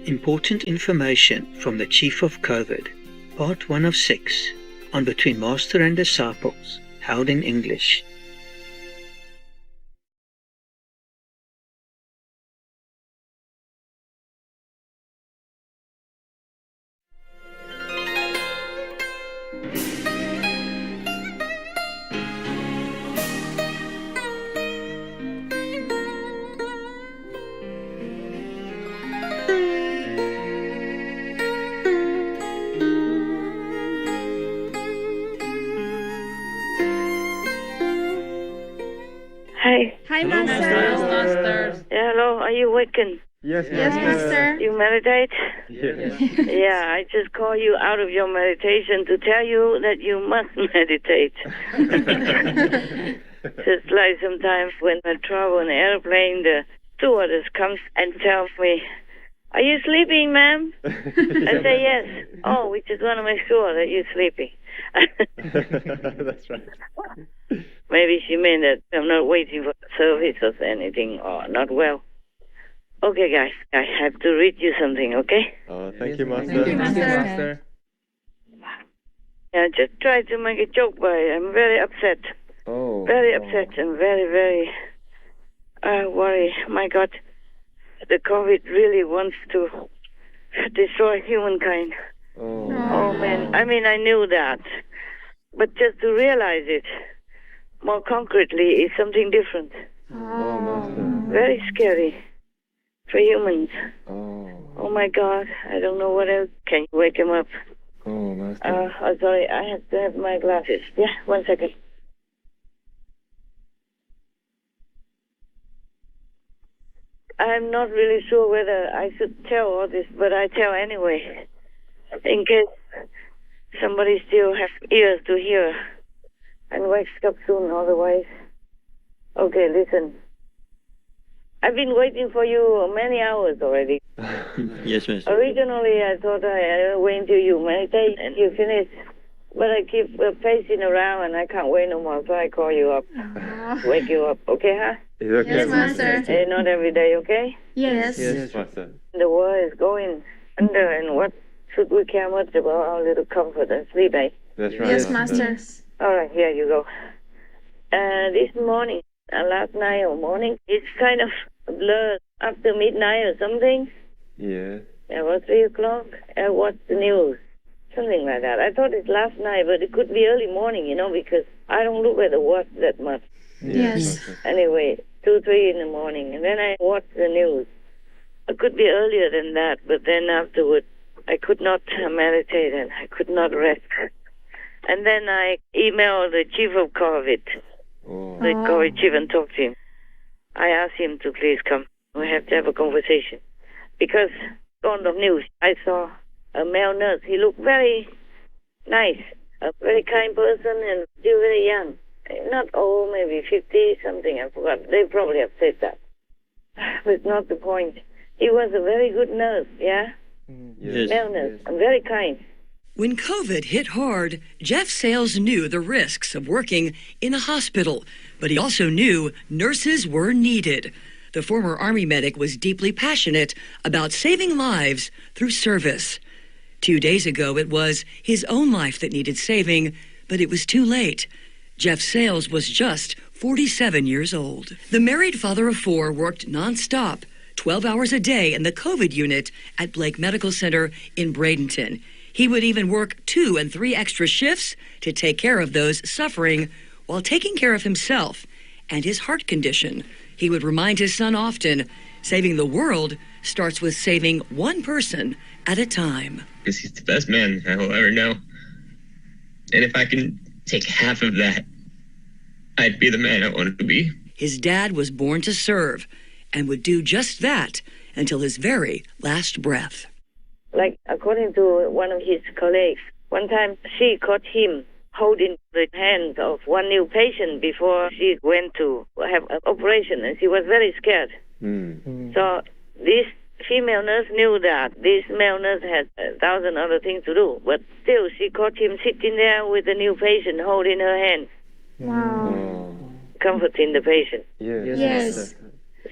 Important information from the Chief of COVID, Part 1 of 6, on Between Master and Disciples, held in English. Hi, Hello, Master. Yeah, hello, are you waking? Yes, Master. You meditate? Yes. Yeah, I just call you out of your meditation to tell you that you must meditate. Just like sometimes when I travel in an airplane, the stewardess comes and tells me, "Are you sleeping, ma'am?" I say, "Yes." "Oh, we just want to make sure that you're sleeping." That's right. Maybe she meant that I'm not waiting for service or anything, or not well. Okay, guys, I have to read you something, okay? Oh, thank you, Master. Thank you, Master. Yeah, I just tried to make a joke, but I'm very upset. Oh. Very upset and very, very worried. My God, the COVID really wants to destroy humankind. Oh. Oh, man. I mean, I knew that. But just to realize it more concretely is something different. Oh, Master. Very scary for humans. Oh. Oh, my God. I don't know what else. Can you wake him up? Oh, Master. Oh, sorry. I have to have my glasses. Yeah, 1 second. I'm not really sure whether I should tell all this, but I tell anyway, in case somebody still has ears to hear and wakes up soon otherwise. Okay, listen. I've been waiting for you many hours already. Yes, Master. Originally, I thought I'd wait until you meditate and you finish, but I keep pacing around and I can't wait no more, so I call you up, wake you up. Okay, huh? Is it okay, Yes, Master. Hey, not every day, okay? Yes. Yes, Master. The world is going under, and what should we care much about our little comfort and sleep, eh? That's right. Yes, Master. All right, here you go. This morning, last night or morning, it's kind of blurred after midnight or something. Yeah. About 3 o'clock. I watched the news. Something like that. I thought it's last night, but it could be early morning, because I don't look at the watch that much. Yes. Master. Anyway, 2, 3 in the morning. And then I watched the news. It could be earlier than that, but then afterward, I could not meditate and I could not rest. And then I emailed the chief of COVID, Oh. the COVID chief, and talked to him. I asked him to please come. We have to have a conversation. Because on the news, I saw a male nurse. He looked very nice, a very kind person, and still very young. Not old, maybe 50 something. I forgot. They probably have said that. But it's not the point. He was a very good nurse, yeah? Yes. Male nurse, and very kind. When COVID hit hard, Jeff Sales knew the risks of working in a hospital, but he also knew nurses were needed. The former Army medic was deeply passionate about saving lives through service. 2 days ago, it was his own life that needed saving, but it was too late. Jeff Sales was just 47 years old. The married father of 4 worked nonstop, 12 hours a day in the COVID unit at Blake Medical Center in Bradenton. He would even work 2 and 3 extra shifts to take care of those suffering while taking care of himself and his heart condition. He would remind his son often, saving the world starts with saving one person at a time. Because he's the best man I will ever know. And if I can take half of that, I'd be the man I wanted to be. His dad was born to serve and would do just that until his very last breath. Like, according to one of his colleagues, one time she caught him holding the hands of one new patient before she went to have an operation, and she was very scared. So this female nurse knew that this male nurse had 1,000 other things to do, but still she caught him sitting there with the new patient holding her hand, Wow. comforting the patient. Yes. Yes.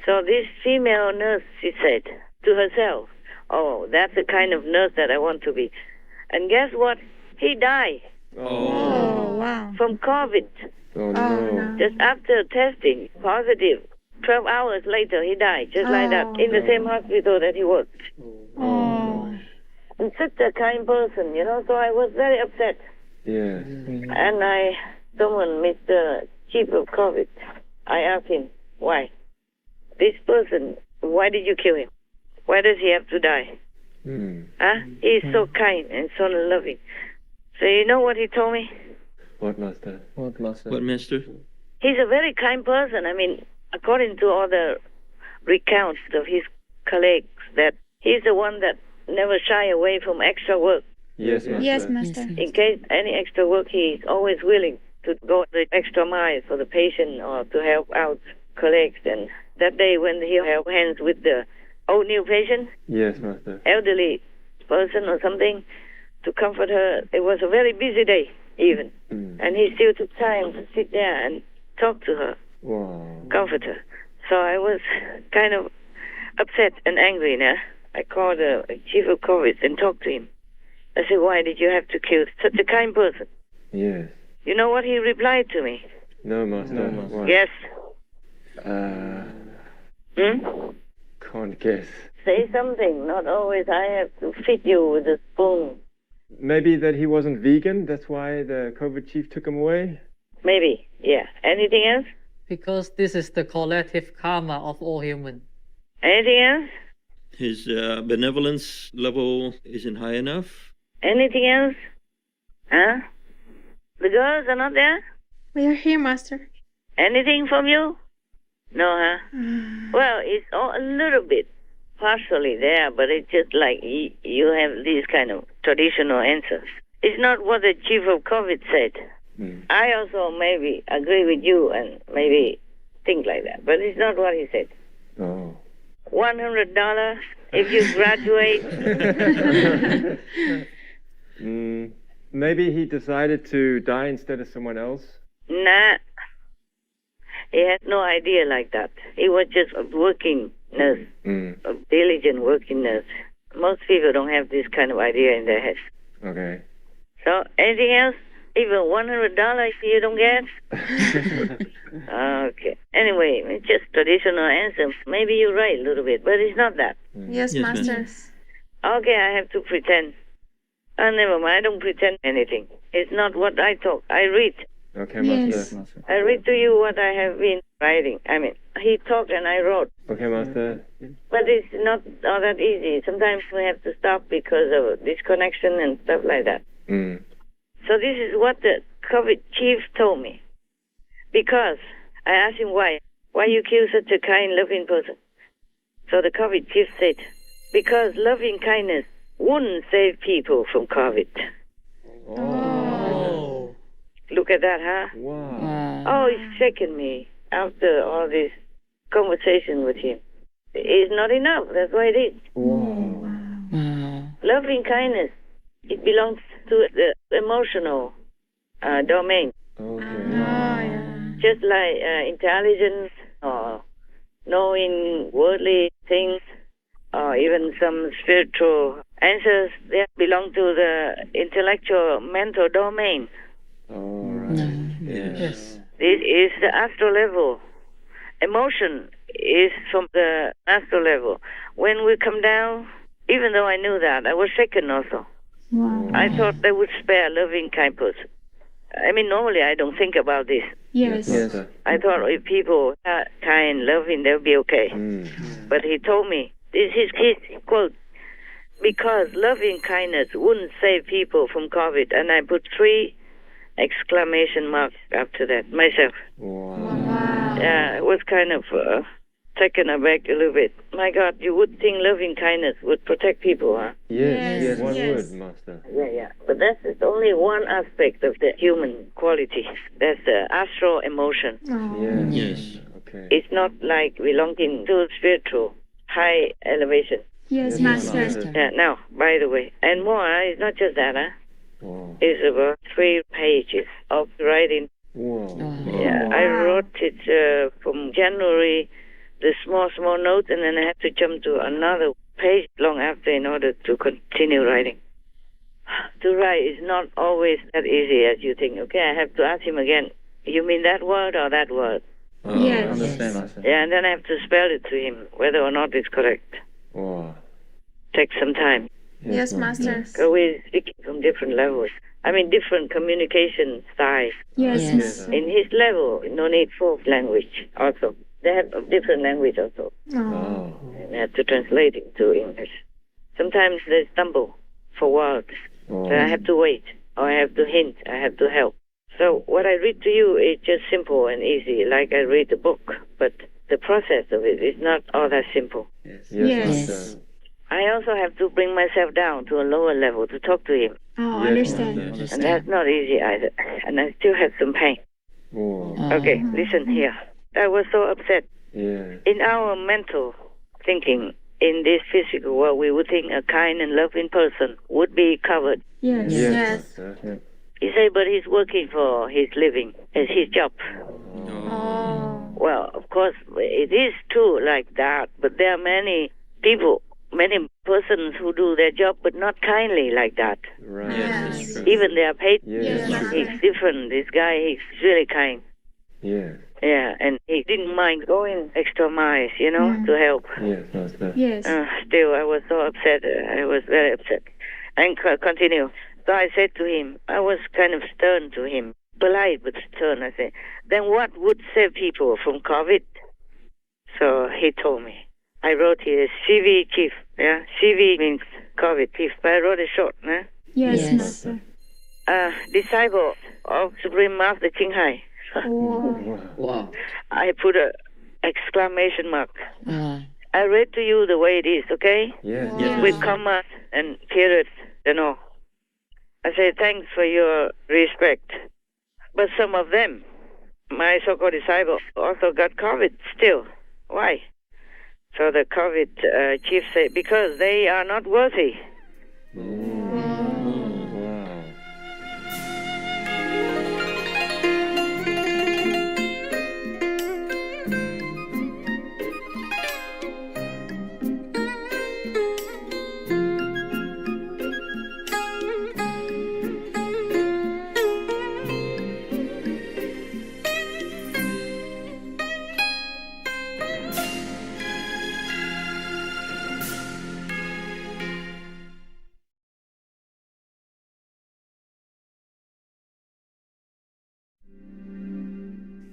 So this female nurse, she said to herself, oh, that's the kind of nurse that I want to be. And guess what? He died Oh, wow. from COVID. Oh, Oh, no. no. Just after testing positive. 12 hours later, he died, just like that, in the same hospital that he worked. Oh. And such a kind person, so I was very upset. Yes. And I summoned Mr. Chief of COVID. I asked him, why? This person, why did you kill him? Why does he have to die? Huh? He's so kind and so loving. So you know what he told me? What, Master? What, Master? What, Master? He's a very kind person. I mean, according to all the recounts of his colleagues, that he's the one that never shy away from extra work. Yes, Master. Yes, Master. In case any extra work, he's always willing to go the extra mile for the patient or to help out colleagues. And that day when he held hands with the old new patient, Yes, Master. elderly person or something, to comfort her, it was a very busy day even. And he still took time to sit there and talk to her, Wow. comfort her. So I was kind of upset and angry now. I called the chief of COVID and talked to him. I said, why did you have to kill such a kind person? Yes. You know what he replied to me? No, Master. No, Master. What? Yes. Can't guess. Say something. Not always I have to feed you with a spoon. Maybe that he wasn't vegan, that's why the COVID chief took him away? Maybe. Yeah. Anything else? Because this is the collective karma of all humans. Anything else? His benevolence level isn't high enough. Anything else? Huh? The girls are not there? We are here, Master. Anything from you? No, huh? Well, it's all a little bit partially there, but it's just like you have these kind of traditional answers. It's not what the chief of COVID said. I also maybe agree with you and maybe think like that, but it's not what he said. Oh. $100 if you graduate. Maybe he decided to die instead of someone else? Nah. He had no idea like that. He was just a working nurse, a diligent working nurse. Most people don't have this kind of idea in their heads. Okay. So, anything else? Even $100 you don't get? Okay. Anyway, it's just traditional answer. Maybe you're right a little bit, but it's not that. Yes, Yes, Master. Okay, I have to pretend. Never mind, I don't pretend anything. It's not what I talk. I read. Okay, Yes. Master. I read to you what I have been writing. I mean, he talked and I wrote. Okay, Master. But it's not all that easy. Sometimes we have to stop because of disconnection and stuff like that. So this is what the COVID chief told me. Because I asked him why you kill such a kind, loving person. So the COVID chief said, because loving kindness wouldn't save people from COVID. Oh. Look at that, huh? Wow. Oh, it shaken me after all this conversation with him. It's not enough. That's why it is. Wow. Loving kindness, it belongs to the emotional domain. Okay. Just like intelligence or knowing worldly things or even some spiritual answers, they belong to the intellectual mental domain. All right. Yes. This is the astral level. Emotion is from the astral level. When we come down, even though I knew that, I was shaken also. Wow. I thought they would spare a loving, kind person. I mean, normally I don't think about this. Yes. Yes. I thought if people are kind, loving, they'll be okay. But he told me, this is his quote, because loving kindness wouldn't save people from COVID. And I put 3 exclamation marks after that myself. Wow. Yeah, it was kind of taken aback a little bit. My God, you would think loving kindness would protect people, huh? Yes, one yes. word, Master. Yeah. But that's just only one aspect of the human quality. That's the astral emotion. Oh. Yes. Okay. It's not like belonging to spiritual high elevation. Yes, Master. Yeah, now, by the way, and more, it's not just that, huh? Wow. It's about 3 pages of writing. Wow. Yeah, I wrote it from January, the small note, and then I had to jump to another page long after in order to continue writing. To write is not always that easy as you think. Okay, I have to ask him again. You mean that word or that word? Yes. I understand, Master. Yeah, and then I have to spell it to him, whether or not it's correct. Oh. Take some time. Yes, Master. So we're speaking from different levels. I mean, different communication styles. Yes, Yes. Master. In his level, no need for language also. They have a different language also. Oh. Oh. And I have to translate it to English. Sometimes they stumble for words. Oh. So I have to wait, or I have to hint, I have to help. So what I read to you is just simple and easy, like I read a book. But the process of it is not all that simple. Yes, Yes. Master. I also have to bring myself down to a lower level to talk to him. Oh, Yes, understand. Master. And that's not easy either. And I still have some pain. Oh. Okay, listen here. I was so upset. Yeah. In our mental thinking, in this physical world, we would think a kind and loving person would be covered. Yes. Yes, Yes. Master. Yeah. He said, but he's working for his living. It's his job. Oh. Well, of course, it is true like that, but there are many people, many persons who do their job, but not kindly like that. Right. Yes. That's true. Even they are paid. Yes. Yes. He's different. This guy, he's really kind. Yeah. Yeah, and he didn't mind going extra miles, to help. Yes, Master. Yes. Still, I was so upset. I was very upset. And continue. So I said to him, I was kind of stern to him, polite but stern. I said, then what would save people from COVID? So he told me. I wrote here, CV chief. Yeah, CV means COVID chief, but I wrote it short. Yes, Yes. Master. Disciple of Supreme Master King Hai. Oh. Wow. I put a exclamation mark. Uh, I read to you the way it is, okay? Yes. Yes. With commas and periods and all. I say thanks for your respect. But some of them, my so-called disciples, also got COVID still. Why? So the COVID chief said, because they are not worthy. Wow.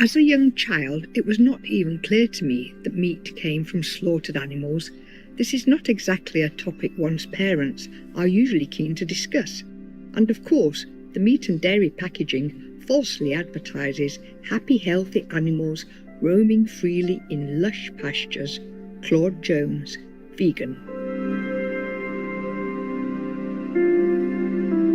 As a young child, it was not even clear to me that meat came from slaughtered animals. This is not exactly a topic one's parents are usually keen to discuss. And of course, the meat and dairy packaging falsely advertises happy, healthy animals roaming freely in lush pastures. Claude Jones, vegan.